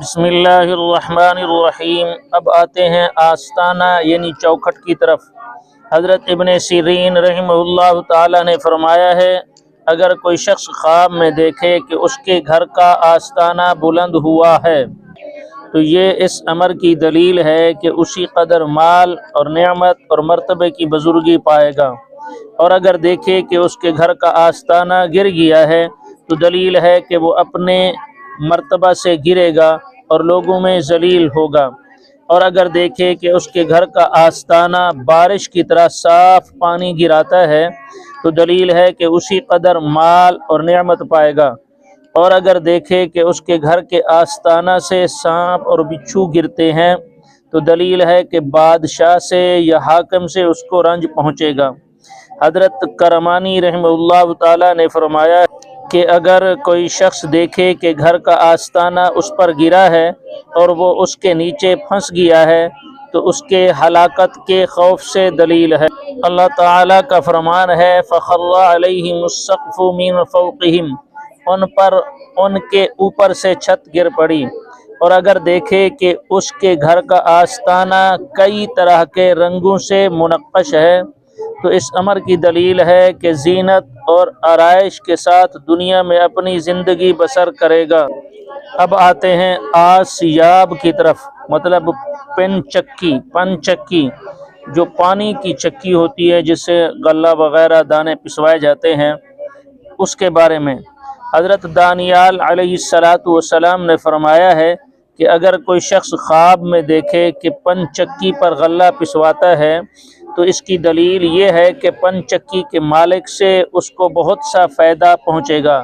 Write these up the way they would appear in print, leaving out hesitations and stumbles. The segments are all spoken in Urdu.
بسم اللہ الرحمن الرحیم۔ اب آتے ہیں آستانہ یعنی چوکھٹ کی طرف۔ حضرت ابن سیرین رحمہ اللہ تعالی نے فرمایا ہے، اگر کوئی شخص خواب میں دیکھے کہ اس کے گھر کا آستانہ بلند ہوا ہے تو یہ اس امر کی دلیل ہے کہ اسی قدر مال اور نعمت اور مرتبے کی بزرگی پائے گا، اور اگر دیکھے کہ اس کے گھر کا آستانہ گر گیا ہے تو دلیل ہے کہ وہ اپنے مرتبہ سے گرے گا اور لوگوں میں ذلیل ہوگا، اور اگر دیکھے کہ اس کے گھر کا آستانہ بارش کی طرح صاف پانی گراتا ہے تو دلیل ہے کہ اسی قدر مال اور نعمت پائے گا، اور اگر دیکھے کہ اس کے گھر کے آستانہ سے سانپ اور بچھو گرتے ہیں تو دلیل ہے کہ بادشاہ سے یا حاکم سے اس کو رنج پہنچے گا۔ حضرت کرمانی رحمہ اللہ تعالی نے فرمایا کہ اگر کوئی شخص دیکھے کہ گھر کا آستانہ اس پر گرا ہے اور وہ اس کے نیچے پھنس گیا ہے تو اس کے ہلاکت کے خوف سے دلیل ہے۔ اللہ تعالیٰ کا فرمان ہے فَخَرَّ عَلَيْهِمُ السَّقْفُ مِن فَوْقِهِمْ، ان پر ان کے اوپر سے چھت گر پڑی، اور اگر دیکھے کہ اس کے گھر کا آستانہ کئی طرح کے رنگوں سے منقش ہے تو اس امر کی دلیل ہے کہ زینت اور آرائش کے ساتھ دنیا میں اپنی زندگی بسر کرے گا۔ اب آتے ہیں آسیاب کی طرف، مطلب پن چکی جو پانی کی چکی ہوتی ہے جس سے غلہ وغیرہ دانے پسوائے جاتے ہیں، اس کے بارے میں حضرت دانیال علیہ السلام نے فرمایا ہے کہ اگر کوئی شخص خواب میں دیکھے کہ پن چکی پر غلہ پسواتا ہے تو اس کی دلیل یہ ہے کہ پن چکی کے مالک سے اس کو بہت سا فائدہ پہنچے گا،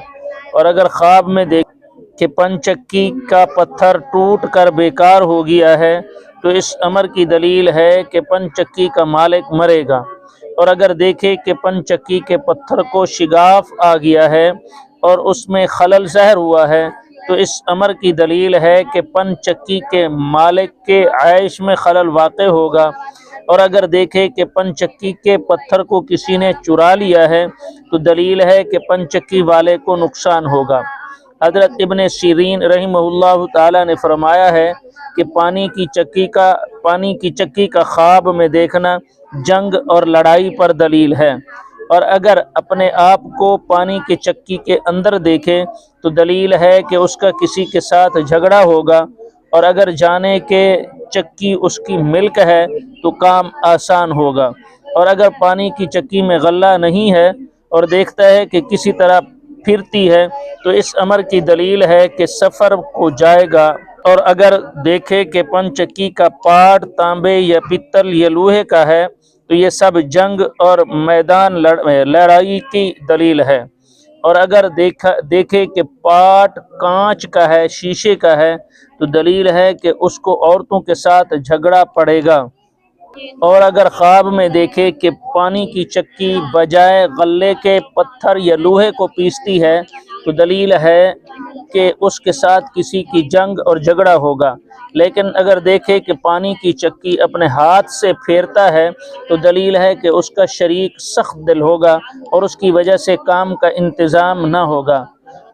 اور اگر خواب میں دیکھے کہ پن چکی کا پتھر ٹوٹ کر بیکار ہو گیا ہے تو اس امر کی دلیل ہے کہ پن چکی کا مالک مرے گا، اور اگر دیکھے کہ پن چکی کے پتھر کو شگاف آ گیا ہے اور اس میں خلل ظاہر ہوا ہے تو اس امر کی دلیل ہے کہ پن چکی کے مالک کے عیش میں خلل واقع ہوگا، اور اگر دیکھے کہ پن چکی کے پتھر کو کسی نے چرا لیا ہے تو دلیل ہے کہ پن چکی والے کو نقصان ہوگا۔ حضرت ابن سیرین رحمہ اللہ تعالی نے فرمایا ہے کہ پانی کی چکی کا خواب میں دیکھنا جنگ اور لڑائی پر دلیل ہے، اور اگر اپنے آپ کو پانی کی چکی کے اندر دیکھے تو دلیل ہے کہ اس کا کسی کے ساتھ جھگڑا ہوگا، اور اگر جانے کہ چکی اس کی ملک ہے تو کام آسان ہوگا، اور اگر پانی کی چکی میں غلہ نہیں ہے اور دیکھتا ہے کہ کسی طرح پھرتی ہے تو اس امر کی دلیل ہے کہ سفر کو جائے گا، اور اگر دیکھے کہ پن چکی کا پاٹ تانبے یا پتل یا لوہے کا ہے تو یہ سب جنگ اور میدان لڑائی کی دلیل ہے، اور اگر دیکھے کہ پاٹ کانچ کا ہے، شیشے کا ہے تو دلیل ہے کہ اس کو عورتوں کے ساتھ جھگڑا پڑے گا، اور اگر خواب میں دیکھے کہ پانی کی چکی بجائے غلے کے پتھر یا لوہے کو پیستی ہے تو دلیل ہے کہ اس کے ساتھ کسی کی جنگ اور جھگڑا ہوگا، لیکن اگر دیکھے کہ پانی کی چکی اپنے ہاتھ سے پھیرتا ہے تو دلیل ہے کہ اس کا شریک سخت دل ہوگا اور اس کی وجہ سے کام کا انتظام نہ ہوگا۔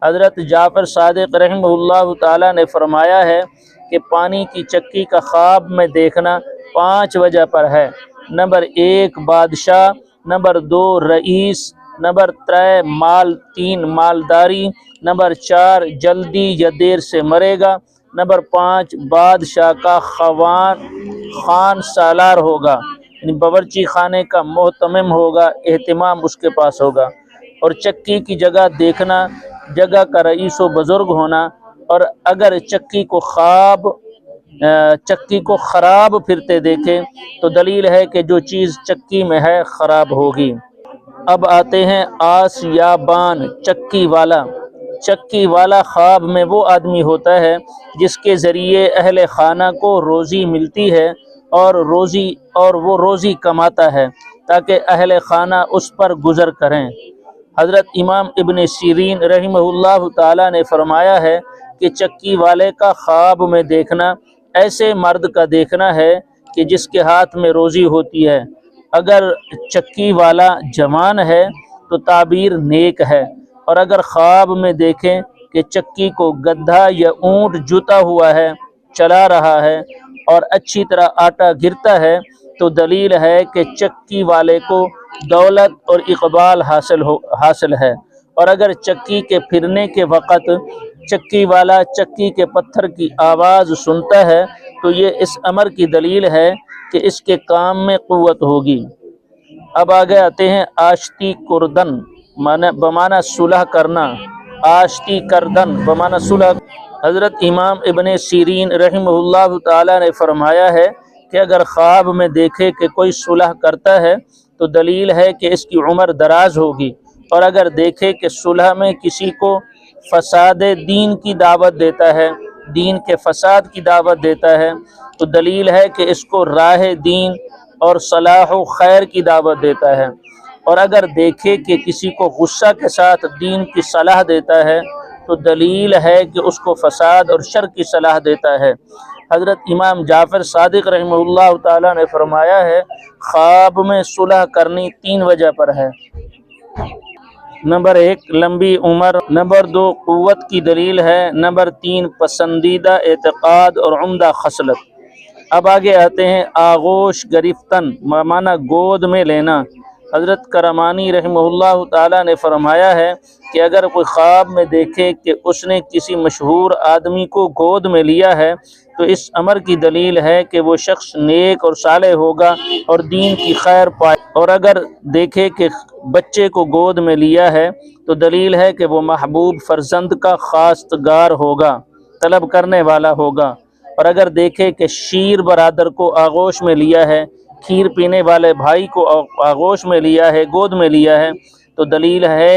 حضرت جعفر صادق رحمہ اللہ تعالی نے فرمایا ہے کہ پانی کی چکی کا خواب میں دیکھنا 5 وجہ پر ہے۔ نمبر 1 بادشاہ، نمبر 2 رئیس، نمبر 3 مالداری، نمبر 4 جلدی یا دیر سے مرے گا، نمبر 5 بادشاہ کا خان سالار ہوگا، یعنی باورچی خانے کا محتمم ہوگا، اہتمام اس کے پاس ہوگا، اور چکی کی جگہ دیکھنا، جگہ کا رئیس و بزرگ ہونا، اور اگر چکی کو خراب پھرتے دیکھے تو دلیل ہے کہ جو چیز چکی میں ہے خراب ہوگی۔ اب آتے ہیں آسیابان، چکی والا خواب میں وہ آدمی ہوتا ہے جس کے ذریعے اہل خانہ کو روزی ملتی ہے اور وہ روزی کماتا ہے تاکہ اہل خانہ اس پر گزر کریں۔ حضرت امام ابن سیرین رحمہ اللہ تعالی نے فرمایا ہے کہ چکی والے کا خواب میں دیکھنا ایسے مرد کا دیکھنا ہے کہ جس کے ہاتھ میں روزی ہوتی ہے، اگر چکی والا جوان ہے تو تعبیر نیک ہے، اور اگر خواب میں دیکھیں کہ چکی کو گدھا یا اونٹ جوتا ہوا ہے، چلا رہا ہے اور اچھی طرح آٹا گرتا ہے، تو دلیل ہے کہ چکی والے کو دولت اور اقبال حاصل ہے۔ اور اگر چکی کے پھرنے کے وقت چکی والا چکی کے پتھر کی آواز سنتا ہے تو یہ اس امر کی دلیل ہے کہ اس کے کام میں قوت ہوگی۔ اب آگے آتے ہیں آشتی کردن بمعنی صلح کرنا، آشتی کردن بمعنی صلح۔ حضرت امام ابن سیرین رحمہ اللہ تعالی نے فرمایا ہے کہ اگر خواب میں دیکھے کہ کوئی صلح کرتا ہے تو دلیل ہے کہ اس کی عمر دراز ہوگی، اور اگر دیکھے کہ صلح میں کسی کو فساد دین کی دعوت دیتا ہے، دین کے فساد کی دعوت دیتا ہے، تو دلیل ہے کہ اس کو راہ دین اور صلاح و خیر کی دعوت دیتا ہے۔ اور اگر دیکھے کہ کسی کو غصہ کے ساتھ دین کی صلاح دیتا ہے تو دلیل ہے کہ اس کو فساد اور شر کی صلاح دیتا ہے۔ حضرت امام جعفر صادق رحمہ اللہ تعالیٰ نے فرمایا ہے خواب میں صلح کرنی 3 وجہ پر ہے۔ نمبر 1 لمبی عمر، نمبر 2 قوت کی دلیل ہے، نمبر 3 پسندیدہ اعتقاد اور عمدہ خصلت۔ اب آگے آتے ہیں آغوش گرفتن معنی گود میں لینا۔ حضرت کرمانی رحمہ اللہ تعالیٰ نے فرمایا ہے کہ اگر کوئی خواب میں دیکھے کہ اس نے کسی مشہور آدمی کو گود میں لیا ہے تو اس امر کی دلیل ہے کہ وہ شخص نیک اور صالح ہوگا اور دین کی خیر پائے، اور اگر دیکھے کہ بچے کو گود میں لیا ہے تو دلیل ہے کہ وہ محبوب فرزند کا خواستگار ہوگا، طلب کرنے والا ہوگا، اور اگر دیکھے کہ شیر برادر کو آغوش میں لیا ہے، کھیر پینے والے بھائی کو آغوش میں لیا ہے، گود میں لیا ہے، تو دلیل ہے